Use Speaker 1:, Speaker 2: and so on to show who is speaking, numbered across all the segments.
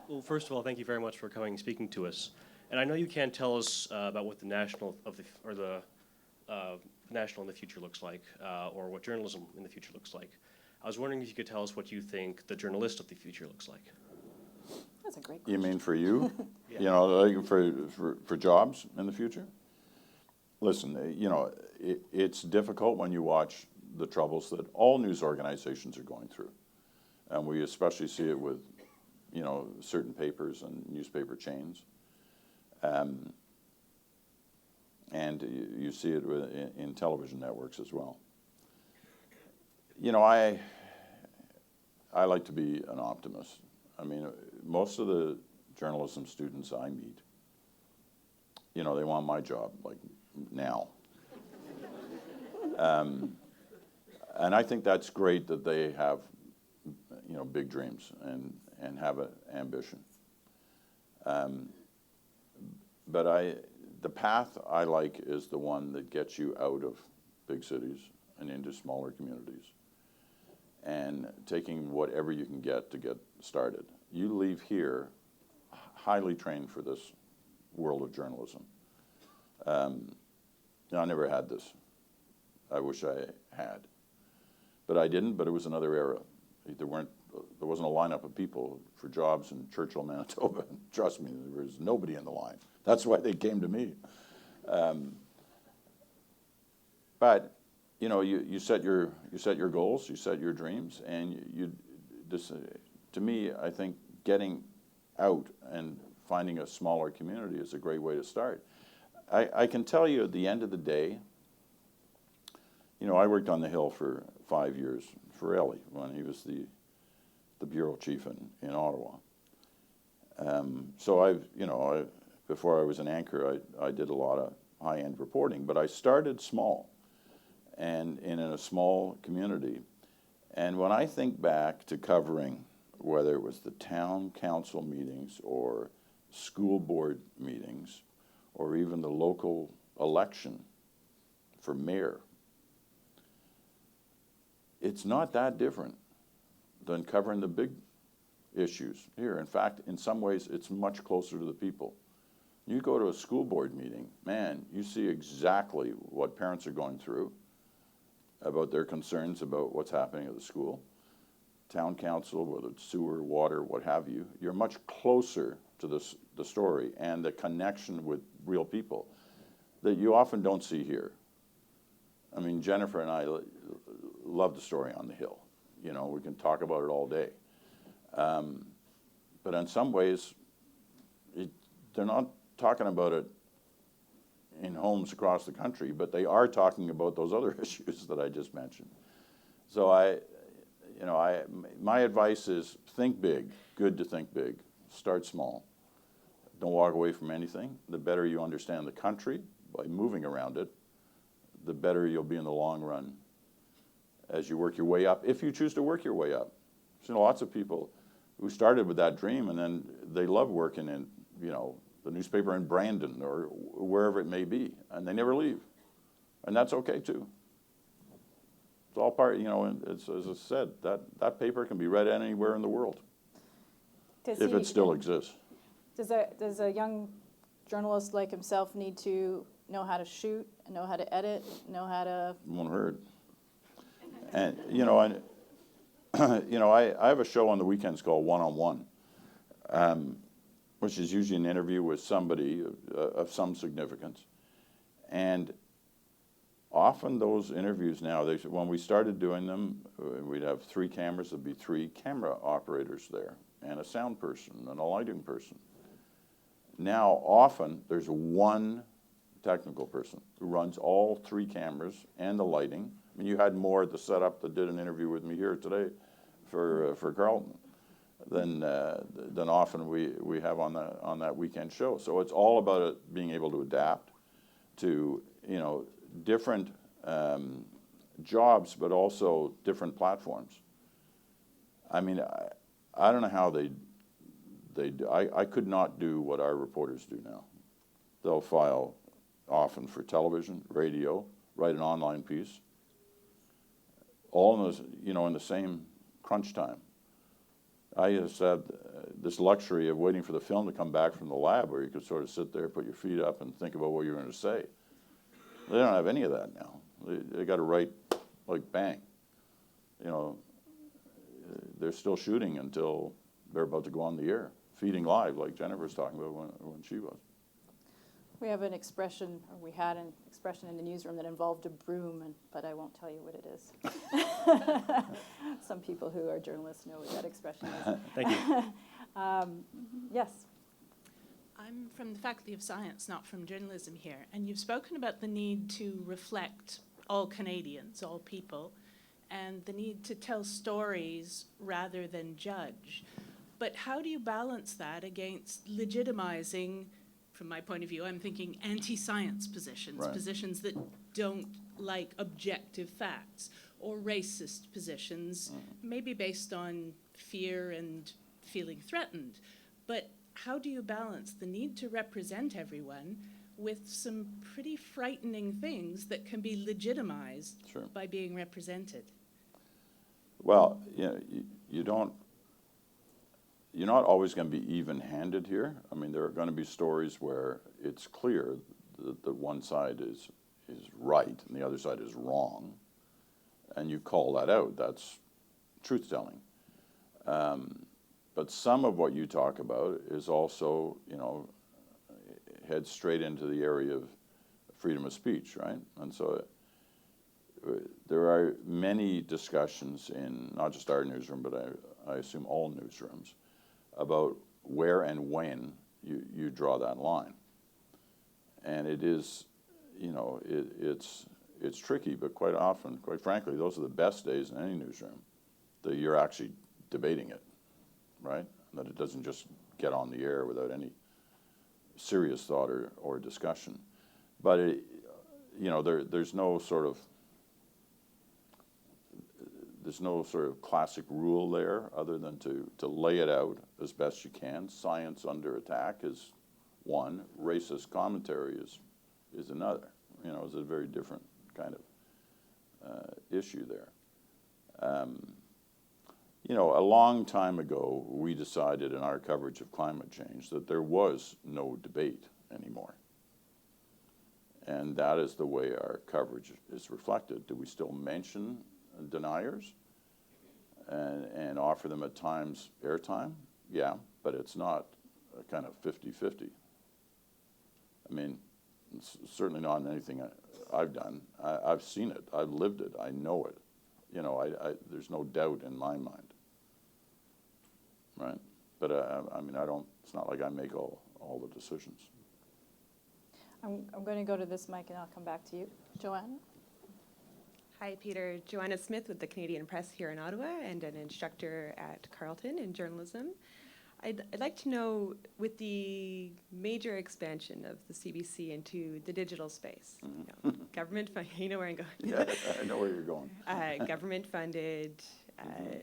Speaker 1: Well, first of all, thank you very much for coming and speaking to us. And I know you can't tell us about what the national of the or the national in the future looks like, or what journalism in the future looks like. I was wondering if you could tell us what you think the journalist of the future looks like.
Speaker 2: That's a great
Speaker 3: You
Speaker 2: question.
Speaker 3: mean for you?
Speaker 1: Yeah.
Speaker 3: You know, like for jobs in the future? Listen, you know, it's difficult when you watch the troubles that all news organizations are going through. And we especially see it with, you know, certain papers and newspaper chains. And you see it in television networks as well. You know, I like to be an optimist. I mean, most of the journalism students I meet, you know, they want my job, like, now. And I think that's great that they have, you know, big dreams and have an ambition. But the path I like is the one that gets you out of big cities and into smaller communities and taking whatever you can get to get started. You leave here highly trained for this world of journalism. You know, I never had this. I wish I had. But I didn't, but it was another era. There wasn't a lineup of people for jobs in Churchill, Manitoba. Trust me, there was nobody in the line. That's why they came to me. But you know, you set your goals, you set your dreams, and to me, I think getting out and finding a smaller community is a great way to start. I can tell you at the end of the day, you know, I worked on the Hill for 5 years for Ellie when he was the bureau chief in Ottawa. So before I was an anchor, I did a lot of high-end reporting, but I started small and in a small community. And when I think back to covering whether it was the town council meetings or school board meetings or even the local election for mayor, it's not that different than covering the big issues here. In fact, in some ways, it's much closer to the people. You go to a school board meeting, man, you see exactly what parents are going through, about their concerns about what's happening at the school. Town council, whether it's sewer, water, what have you, you're much closer to the story and the connection with real people that you often don't see here. I mean, Jennifer and I love the story on the Hill. You know, we can talk about it all day. But in some ways, they're not talking about it in homes across the country, but they are talking about those other issues that I just mentioned. So my advice is think big. Good to think big. Start small. Don't walk away from anything. The better you understand the country by moving around it, the better you'll be in the long run as you work your way up, if you choose to work your way up. I've seen lots of people who started with that dream and then they love working in, you know, the newspaper in Brandon or wherever it may be, and they never leave. And that's okay too. It's all part, you know, and as I said, that paper can be read anywhere in the world if it still exists.
Speaker 2: Does a young journalist like himself need to know how to shoot, know how to edit, know how to...
Speaker 3: Won't hurt. And, you know, I have a show on the weekends called One-on-One, which is usually an interview with somebody of some significance. And often those interviews now, when we started doing them, we'd have 3 cameras, there'd be 3 camera operators there, and a sound person, and a lighting person. Now, often, there's one technical person who runs all 3 cameras and the lighting. I mean, you had more at the setup that did an interview with me here today for Carlton than often we have on that weekend show. So it's all about it being able to adapt to, you know, different jobs, but also different platforms. I mean, I don't know how I could not do what our reporters do now. They'll file often for television, radio, write an online piece, all in the, you know, in the same crunch time. I have said this luxury of waiting for the film to come back from the lab where you could sort of sit there, put your feet up, and think about what you're going to say. They don't have any of that now. They got to write like bang. You know, they're still shooting until they're about to go on the air, feeding live like Jennifer's talking about when she was.
Speaker 2: We have an expression, or we had an expression in the newsroom that involved a broom, but I won't tell you what it is. Some people who are journalists know what that expression is.
Speaker 1: Thank you.
Speaker 2: Yes.
Speaker 4: I'm from the Faculty of Science, not from journalism here, and you've spoken about the need to reflect all Canadians, all people, and the need to tell stories rather than judge. But how do you balance that against legitimizing, from my point of view, I'm thinking anti-science positions,
Speaker 3: Right.
Speaker 4: positions that don't like objective facts, or racist positions, maybe based on fear and feeling threatened. But how do you balance the need to represent everyone with some pretty frightening things that can be legitimized
Speaker 3: Sure.
Speaker 4: by being represented?
Speaker 3: Well, you don't. You're not always going to be even-handed here. I mean, there are going to be stories where it's clear that one side is right and the other side is wrong, and you call that out. That's truth-telling. But some of what you talk about is also, heads straight into the area of freedom of speech, right? And so there are many discussions in not just our newsroom, but I assume all newsrooms, about where and when you draw that line. And it is, it's tricky, but quite often, quite frankly, those are the best days in any newsroom, that you're actually debating it, right? That it doesn't just get on the air without any serious thought or discussion. But, there's no sort of classic rule there other than to lay it out as best you can. Science under attack is one. Racist commentary is another. It's a very different kind of issue there. A long time ago, we decided in our coverage of climate change that there was no debate anymore. And that is the way our coverage is reflected. Do we still mention deniers and offer them at times airtime? Yeah, but it's not a kind of 50-50. I mean, it's certainly not in anything I've done. I've seen it. I've lived it. I know it. There's no doubt in my mind, right? But it's not like I make all the decisions.
Speaker 2: I'm going to go to this mic and I'll come back to you. Joanna?
Speaker 5: Hi, Peter. Joanna Smith with the Canadian Press here in Ottawa and an instructor at Carleton in journalism. I'd like to know, with the major expansion of the CBC into the digital space, government you know where I'm going.
Speaker 3: Yeah, I know where you're going.
Speaker 5: Government funded,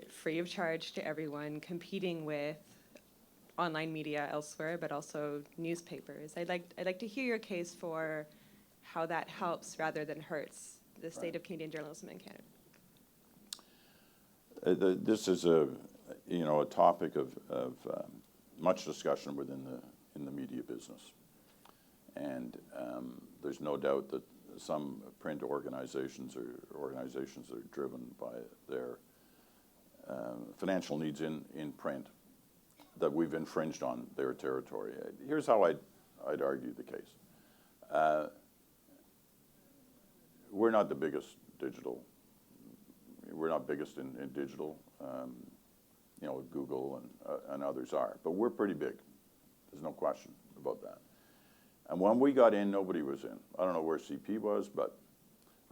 Speaker 5: free of charge to everyone, competing with online media elsewhere, but also newspapers. I'd like to hear your case for how that helps rather than hurts the state of Canadian journalism in Canada.
Speaker 3: This is a topic of much discussion in the media business, and there's no doubt that some print organizations that are driven by their financial needs in print, that we've infringed on their territory. Here's how I'd argue the case. We're not the biggest digital. We're not biggest in digital. Google and others are, but we're pretty big. There's no question about that. And when we got in, nobody was in. I don't know where CP was, but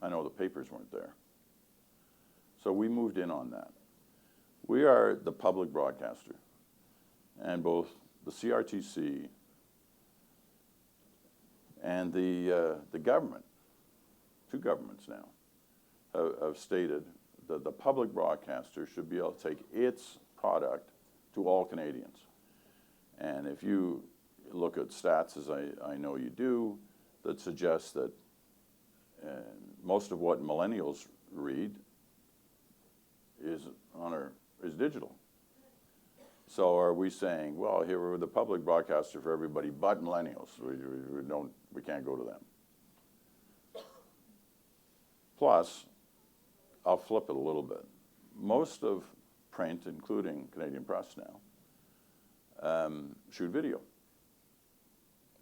Speaker 3: I know the papers weren't there. So we moved in on that. We are the public broadcaster, and both the CRTC and the government, two governments now, have stated that the public broadcaster should be able to take its product to all Canadians. And if you look at stats, as I know you do, that suggest that most of what millennials read is digital. So are we saying, well, here we're the public broadcaster for everybody but millennials? We can't go to them. Plus, I'll flip it a little bit. Most of print, including Canadian Press now, shoot video,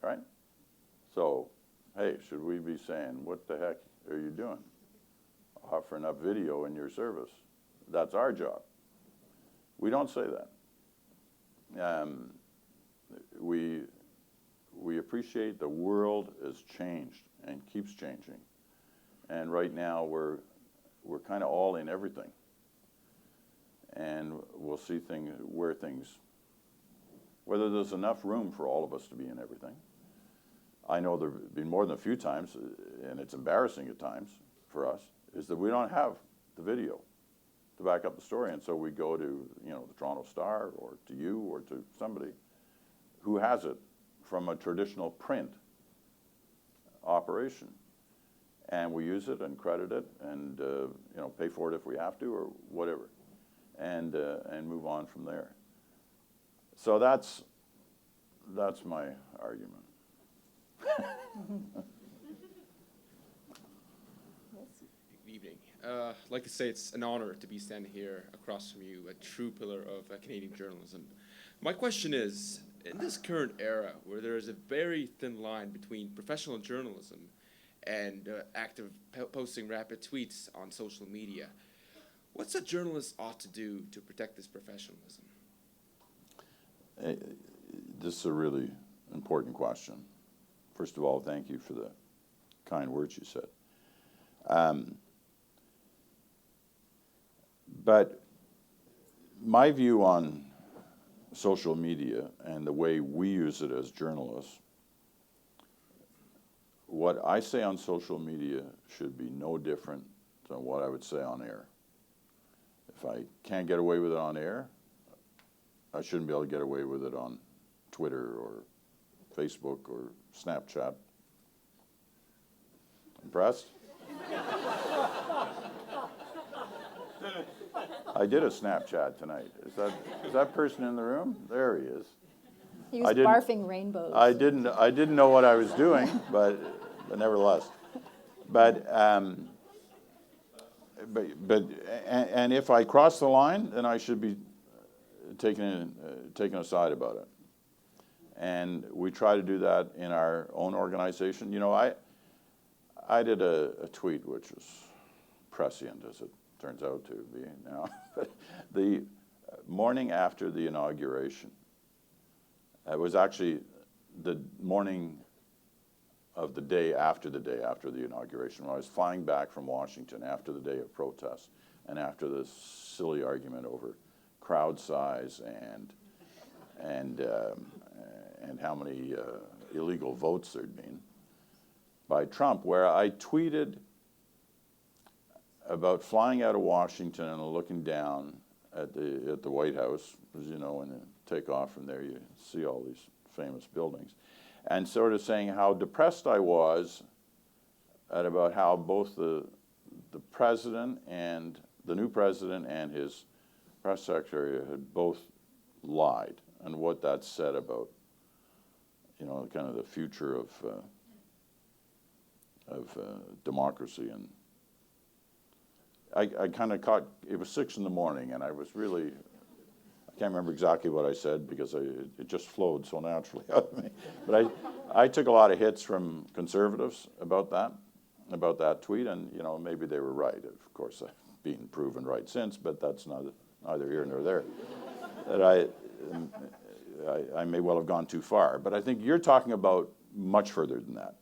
Speaker 3: right? So, hey, should we be saying, what the heck are you doing? Offering up video in your service. That's our job. We don't say that. We appreciate the world has changed and keeps changing. And right now we're kind of all in everything. And we'll see whether there's enough room for all of us to be in everything. I know there have been more than a few times, and it's embarrassing at times for us, is that we don't have the video to back up the story. And so we go to, the Toronto Star or to you or to somebody who has it from a traditional print operation. And we use it and credit it and, pay for it if we have to or whatever, and move on from there. So that's my argument.
Speaker 6: Good evening. I'd like to say it's an honor to be standing here across from you, a true pillar of Canadian journalism. My question is, in this current era where there is a very thin line between professional journalism and active posting rapid tweets on social media, what's a journalist ought to do to protect this professionalism?
Speaker 3: This is a really important question. First of all, thank you for the kind words you said. But my view on social media and the way we use it as journalists, what I say on social media should be no different than what I would say on air. If I can't get away with it on air, I shouldn't be able to get away with it on Twitter or Facebook or Snapchat. Impressed? I did a Snapchat tonight. Is that person in the room? There he is.
Speaker 2: He was barfing rainbows.
Speaker 3: I didn't know what I was doing, but nevertheless. But if I cross the line, then I should be taken aside about it. And we try to do that in our own organization. I did a tweet which was prescient, as it turns out to be now. But the morning after the inauguration, it was actually the morning of the day after the inauguration, when I was flying back from Washington after the day of protest and after this silly argument over crowd size and how many illegal votes there'd been by Trump, where I tweeted about flying out of Washington and looking down at the White House. As you know, when you take off from there, you see all these famous buildings, and sort of saying how depressed I was at about how both the president and the new president and his press secretary had both lied, and what that said about kind of the future of democracy. And I kind of caught, it was 6 a.m, and I was really, I can't remember exactly what I said because it just flowed so naturally out of me. But I took a lot of hits from conservatives about that tweet, and maybe they were right. Of course, I've been proven right since, but that's neither here nor there. That I may well have gone too far, but I think you're talking about much further than that,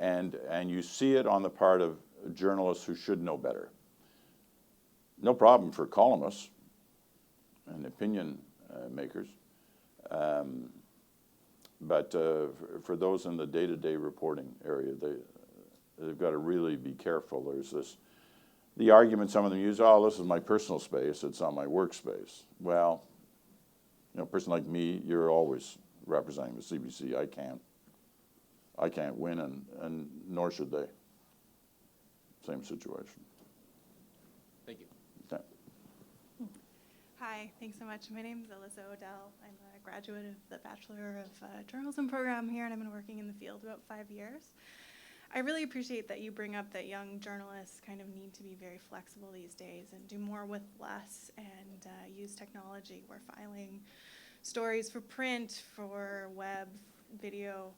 Speaker 3: and you see it on the part of journalists who should know better. No problem for columnists and opinion makers, but for those in the day-to-day reporting area, they've got to really be careful. There's the argument some of them use, oh, this is my personal space, it's not my workspace. Well, a person like me, you're always representing the CBC. I can't win, and nor should they. Same situation.
Speaker 6: Thank you.
Speaker 3: Okay.
Speaker 7: Hi, thanks so much. My name is Alyssa Odell. I'm a graduate of the Bachelor of Journalism program here, and I've been working in the field about 5 years. I really appreciate that you bring up that young journalists kind of need to be very flexible these days and do more with less and use technology. We're filing stories for print, for web, video,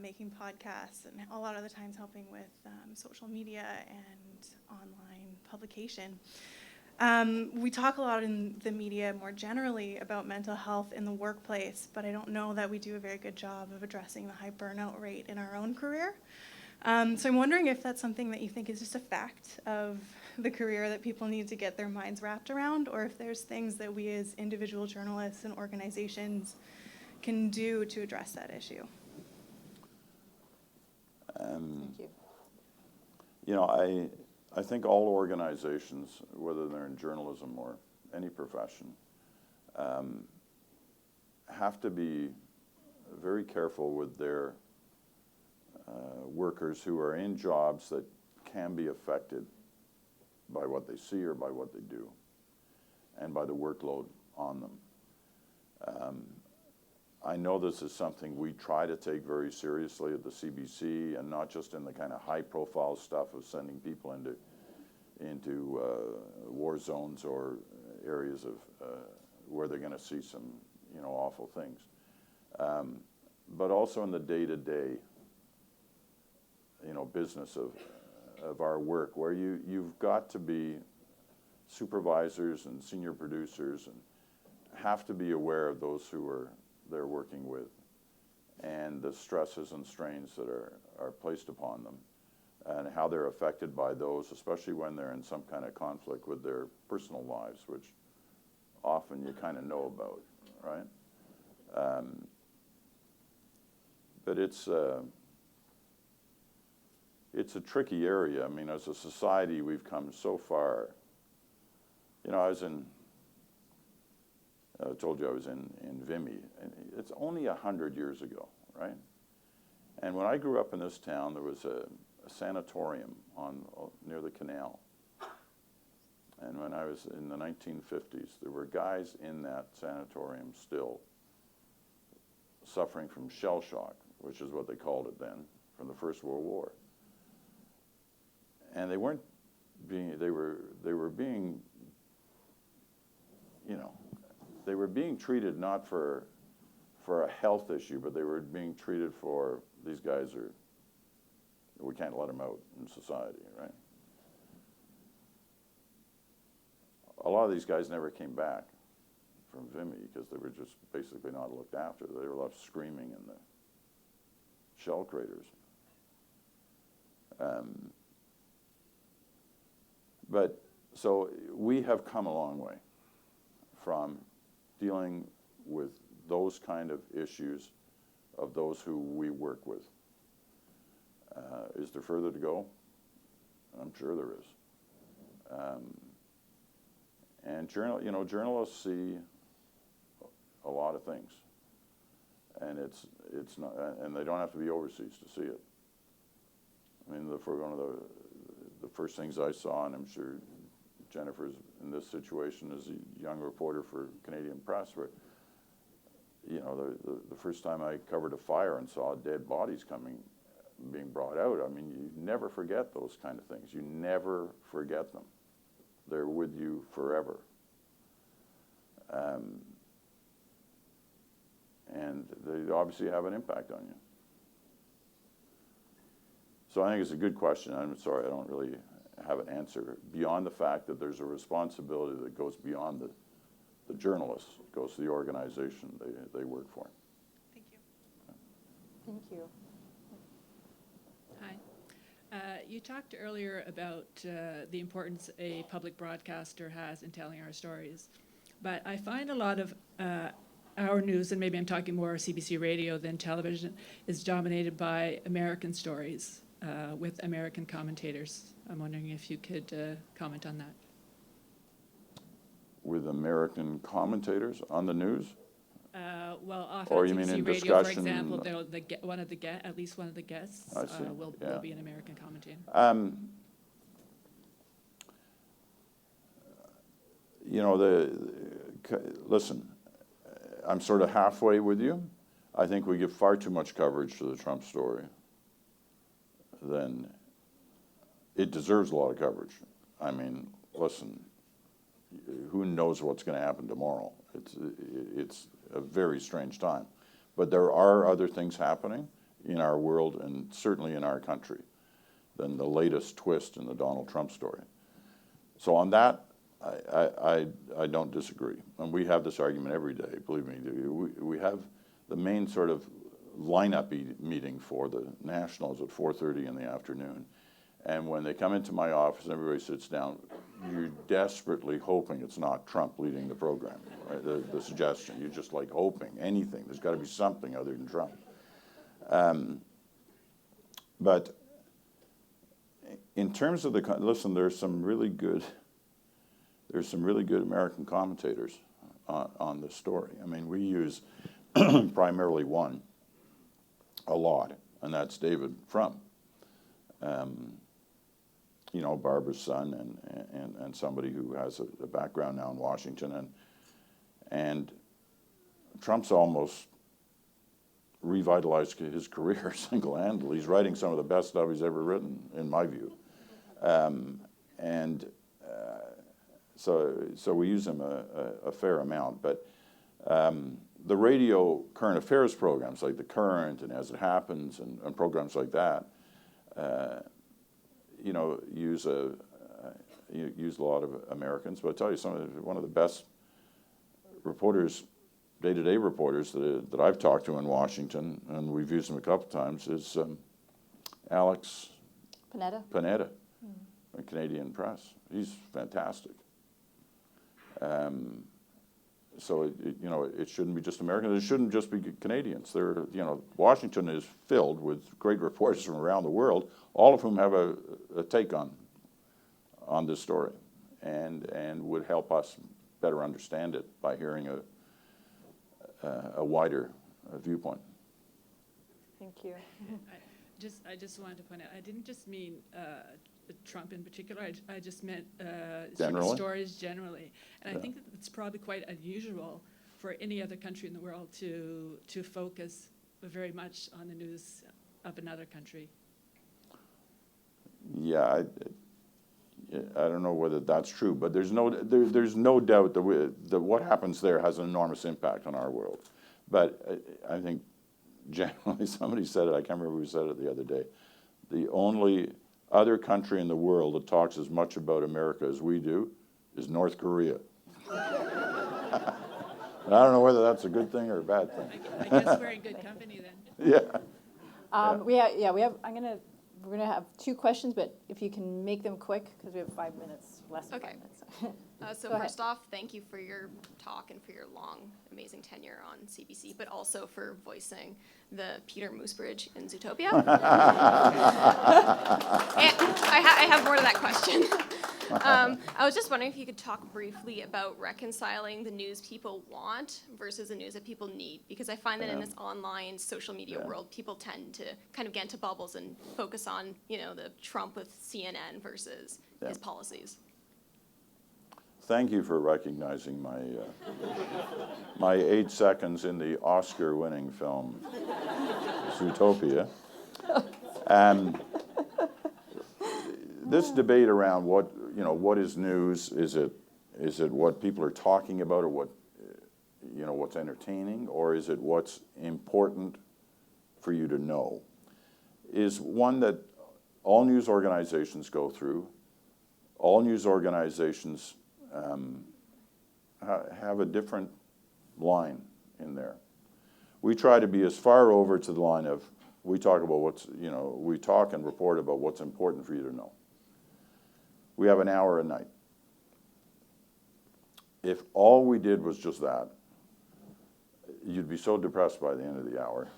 Speaker 7: making podcasts, and a lot of the times helping with social media and online publication. We talk a lot in the media more generally about mental health in the workplace, but I don't know that we do a very good job of addressing the high burnout rate in our own career. So I'm wondering if that's something that you think is just a fact of the career that people need to get their minds wrapped around, or if there's things that we as individual journalists and organizations can do to address that issue.
Speaker 2: Thank you.
Speaker 3: You know, I think all organizations, whether they're in journalism or any profession, have to be very careful with their workers who are in jobs that can be affected by what they see or by what they do, and by the workload on them. I know this is something we try to take very seriously at the CBC, and not just in the kind of high-profile stuff of sending people into war zones or areas of where they're going to see some, you know, awful things, but also in the day-to-day, you know, business of our work, where you've got to be supervisors and senior producers and have to be aware of those who they're working with, and the stresses and strains that are placed upon them, and how they're affected by those, especially when they're in some kind of conflict with their personal lives, which often you kind of know about, right? But it's a tricky area. I mean, as a society, we've come so far. You know, I told you I was in Vimy, and it's only 100 years ago, right? And when I grew up in this town, there was a sanatorium near the canal. And when I was in the 1950s, there were guys in that sanatorium still suffering from shell shock, which is what they called it then, from the First World War. And they were being, you know, they were being treated not for a health issue, but they were being treated for, these guys we can't let them out in society, right? A lot of these guys never came back from Vimy because they were just basically not looked after. They were left screaming in the shell craters. But so we have come a long way from dealing with those kind of issues of those who we work with. Is there further to go? I'm sure there is. And journalists see a lot of things, and it's not, and they don't have to be overseas to see it. I mean, one of the first things I saw, and I'm sure Jennifer's in this situation as a young reporter for Canadian Press, where, you know, the first time I covered a fire and saw dead bodies being brought out, I mean, you never forget those kind of things. You never forget them. They're with you forever. And they obviously have an impact on you. So I think it's a good question. I'm sorry, I don't really have an answer beyond the fact that there's a responsibility that goes beyond the journalists. It goes to the organization they work for.
Speaker 7: Thank you.
Speaker 2: Thank you.
Speaker 8: Hi. You talked earlier about the importance a public broadcaster has in telling our stories. But I find a lot of our news, and maybe I'm talking more CBC radio than television, is dominated by American stories with American commentators. I'm wondering if you could comment on that.
Speaker 3: With American commentators on the news?
Speaker 8: Well, often
Speaker 3: Or
Speaker 8: on
Speaker 3: you mean
Speaker 8: CBC
Speaker 3: in
Speaker 8: radio, for
Speaker 3: discussion?
Speaker 8: example, at least one of the guests
Speaker 3: I see,
Speaker 8: will
Speaker 3: yeah.
Speaker 8: be an American commentator.
Speaker 3: You know, listen, I'm sort of halfway with you. I think we give far too much coverage to the Trump story. Then it deserves a lot of coverage. I mean, listen, who knows what's going to happen tomorrow? It's a very strange time. But there are other things happening in our world and certainly in our country than the latest twist in the Donald Trump story. So on that, I don't disagree. And we have this argument every day, believe me. We have the main sort of lineup meeting for the Nationals at 4:30 in the afternoon. And when they come into my office and everybody sits down, you're desperately hoping it's not Trump leading the program, right? The suggestion. You're just like hoping anything. There's got to be something other than Trump. But in terms of listen, there's some really good American commentators on this story. I mean, we use primarily one a lot, and that's David Frum. You know, Barbara's son and somebody who has a background now in Washington. And Trump's almost revitalized his career single-handedly. He's writing some of the best stuff he's ever written, in my view. So we use him a fair amount. But the radio current affairs programs like The Current and As It Happens and programs like that, you know, use a lot of Americans. But I'll tell you, one of the best reporters, day-to-day reporters that I've talked to in Washington, and we've used him a couple times, is Alex Panetta, the Canadian Press. He's fantastic. So you know, it shouldn't be just Americans. It shouldn't just be Canadians. You know, Washington is filled with great reporters from around the world, all of whom have a take on this story, and would help us better understand it by hearing a wider viewpoint.
Speaker 2: Thank you.
Speaker 8: I just wanted to point out, I didn't just mean Trump in particular. I just meant
Speaker 3: Generally?
Speaker 8: stories generally. And
Speaker 3: Yeah.
Speaker 8: I think that it's probably quite unusual for any other country in the world to focus very much on the news of another country.
Speaker 3: Yeah, I don't know whether that's true, but there's no doubt that what happens there has an enormous impact on our world. But I think generally, somebody said it, I can't remember who said it the other day, the only other country in the world that talks as much about America as we do is North Korea. And I don't know whether that's a good thing or a bad thing.
Speaker 8: I guess we're in good company then.
Speaker 3: Yeah.
Speaker 2: We're gonna have two questions, but if you can make them quick, because we have 5 minutes, less than
Speaker 9: Okay.
Speaker 2: 5 minutes.
Speaker 9: So
Speaker 2: Go ahead.
Speaker 9: first off, thank you for your talk and for your long, amazing tenure on CBC, but also for voicing the Peter Moosebridge in Zootopia. And I have more to that question. I was just wondering if you could talk briefly about reconciling the news people want versus the news that people need, because I find that in this online social media world, people tend to kind of get into bubbles and focus on, you know, the Trump with CNN versus his policies.
Speaker 3: Thank you for recognizing my 8 seconds in the Oscar-winning film Zootopia. This debate around what is news? Is it what people are talking about, or what's entertaining, or is it what's important for you to know? Is one that all news organizations go through. All news organizations have a different line in there. We try to be as far over to the line of we talk and report about what's important for you to know. We have an hour a night. If all we did was just that, you'd be so depressed by the end of the hour.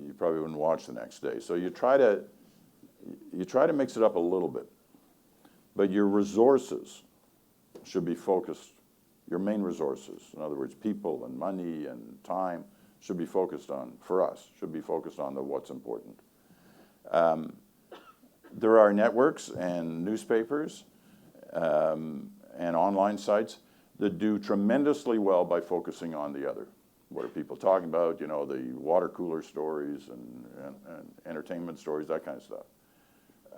Speaker 3: You probably wouldn't watch the next day. So you try to mix it up a little bit. But your resources should be focused, your main resources, in other words, people and money and time, should be focused on, for us, should be focused on what's important. There are networks and newspapers and and online sites that do tremendously well by focusing on the other. What are people talking about? You know, the water cooler stories and entertainment stories, that kind of stuff.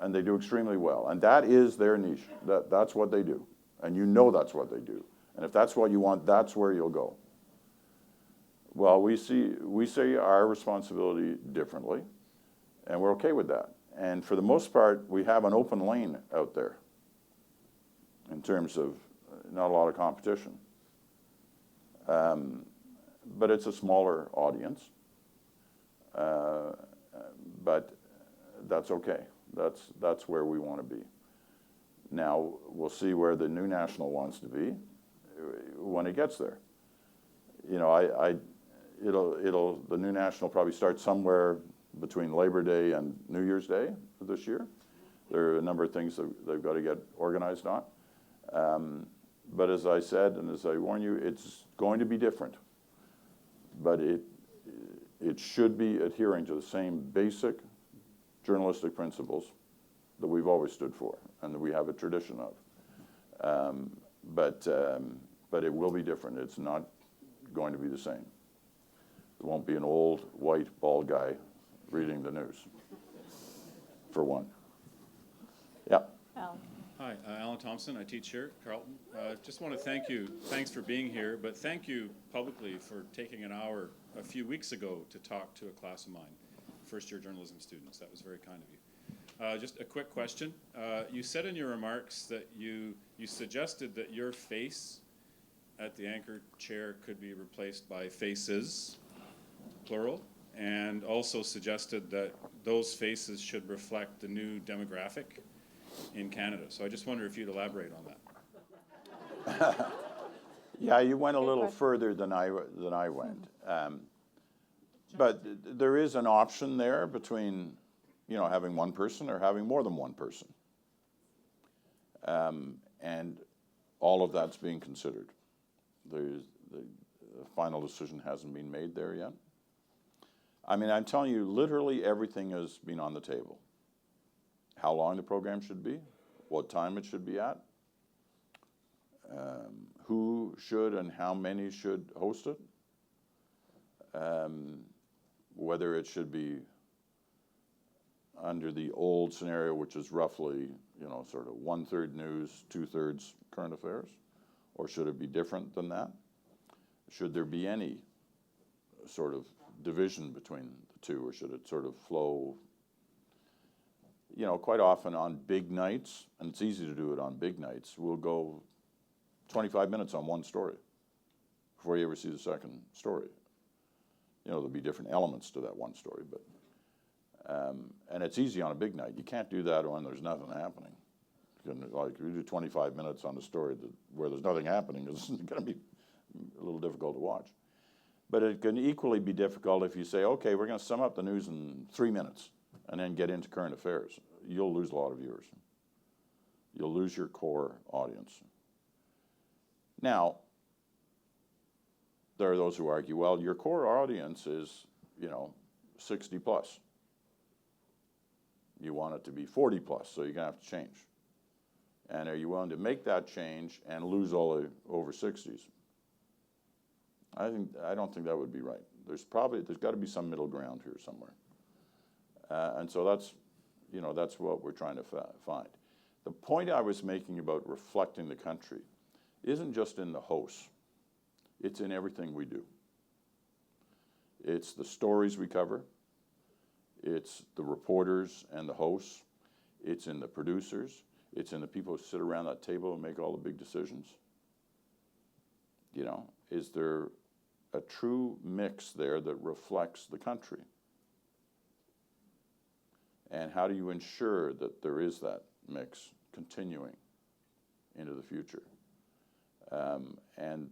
Speaker 3: And they do extremely well. And that is their niche. That's what they do. And you know that's what they do. And if that's what you want, that's where you'll go. Well, we see our responsibility differently, and we're okay with that. And for the most part, we have an open lane out there in terms of not a lot of competition. But it's a smaller audience. But that's okay. That's where we want to be. Now, we'll see where the new national wants to be when it gets there. You know, the new national probably start somewhere between Labor Day and New Year's Day this year. There are a number of things that they've got to get organized on. But as I said, and as I warn you, it's going to be different. But it should be adhering to the same basic journalistic principles that we've always stood for and that we have a tradition of. But it will be different. It's not going to be the same. It won't be an old, white, bald guy reading the news, for one. Yeah.
Speaker 2: Alan.
Speaker 10: Hi, Alan Thompson. I teach here at Carleton. Just want to thank you. Thanks for being here, but thank you publicly for taking an hour a few weeks ago to talk to a class of mine, first-year journalism students. That was very kind of you. Just a quick question. You said in your remarks that you suggested that your face at the anchor chair could be replaced by faces, plural, and also suggested that those faces should reflect the new demographic in Canada. So I just wonder if you'd elaborate on that.
Speaker 3: Yeah, you went a little further than I went. But there is an option there between, you know, having one person or having more than one person. And all of that's being considered. The final decision hasn't been made there yet. I mean, I'm telling you, literally everything has been on the table. How long the program should be, what time it should be at, who should and how many should host it, whether it should be under the old scenario, which is roughly, you know, sort of 1/3 news, 2/3 current affairs, or should it be different than that? Should there be any sort of division between the two, or should it sort of flow? You know, quite often on big nights, and it's easy to do it on big nights, we'll go 25 minutes on one story before you ever see the second story. You know, there'll be different elements to that one story, but and it's easy on a big night. You can't do that when there's nothing happening. Like, you do 25 minutes on a story where there's nothing happening, it's going to be a little difficult to watch. But it can equally be difficult if you say, okay, we're going to sum up the news in 3 minutes and then get into current affairs. You'll lose a lot of viewers. You'll lose your core audience. Now, there are those who argue, well, your core audience is, you know, 60 plus. You want it to be 40 plus, so you're going to have to change. And are you willing to make that change and lose all the over 60s? I don't think that would be right. There's got to be some middle ground here somewhere. And so that's what we're trying to find. The point I was making about reflecting the country isn't just in the hosts. It's in everything we do. It's the stories we cover. It's the reporters and the hosts. It's in the producers. It's in the people who sit around that table and make all the big decisions. You know, is there a true mix there that reflects the country? And how do you ensure that there is that mix continuing into the future? And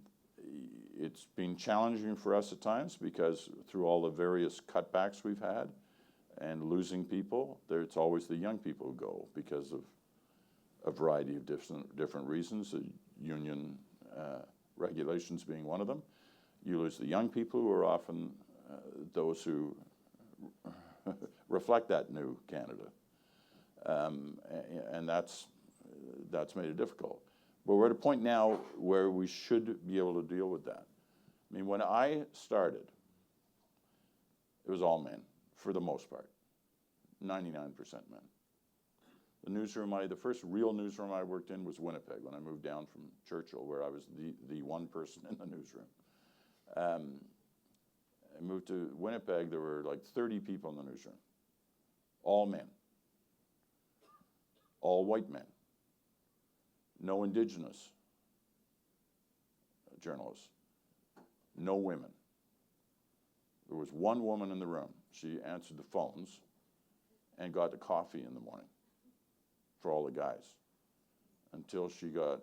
Speaker 3: it's been challenging for us at times because through all the various cutbacks we've had and losing people, it's always the young people who go because of a variety of different reasons, the union regulations being one of them. You lose the young people who are often those who reflect that new Canada. And that's made it difficult. But we're at a point now where we should be able to deal with that. I mean, when I started, it was all men, for the most part, 99% men. The first real newsroom I worked in was Winnipeg, when I moved down from Churchill, where I was the one person in the newsroom. I moved to Winnipeg, there were like 30 people in the newsroom, all men, all white men, no Indigenous journalists, no women. There was one woman in the room. She answered the phones and got the coffee in the morning for all the guys, until she got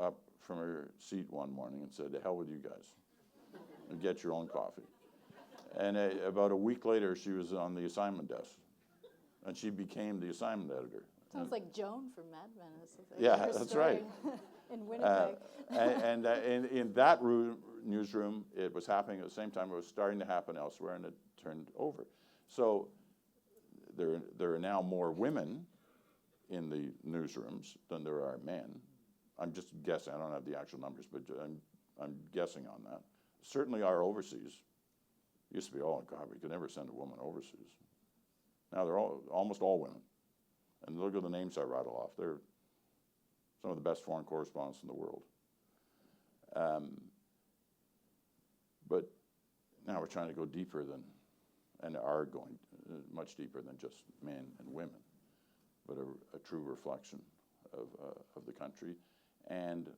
Speaker 3: up from her seat one morning and said, "To hell with you guys, and get your own coffee." And about a week later, she was on the assignment desk, and she became the assignment editor.
Speaker 2: Sounds like Joan from Mad Men.
Speaker 3: Yeah,
Speaker 2: her
Speaker 3: that's
Speaker 2: story
Speaker 3: right.
Speaker 2: In Winnipeg.
Speaker 3: And in that newsroom, it was happening at the same time it was starting to happen elsewhere, and it turned over. So there are now more women in the newsrooms than there are men. I'm just guessing. I don't have the actual numbers, but I'm guessing on that. Certainly our overseas. Used to be, oh God, we could never send a woman overseas. Now they're almost all women. And look at the names I rattle off. They're some of the best foreign correspondents in the world. But now we're trying to go deeper than, and are going much deeper than just men and women, but a true reflection of the country. And,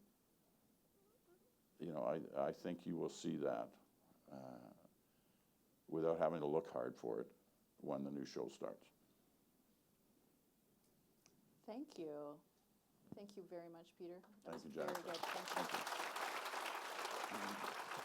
Speaker 3: you know, I think you will see that without having to look hard for it when the new show starts.
Speaker 2: Thank you. Thank you very much, Peter. That
Speaker 3: Thank
Speaker 2: was
Speaker 3: you, Jennifer.
Speaker 2: very good. Thank you.
Speaker 3: Thank you.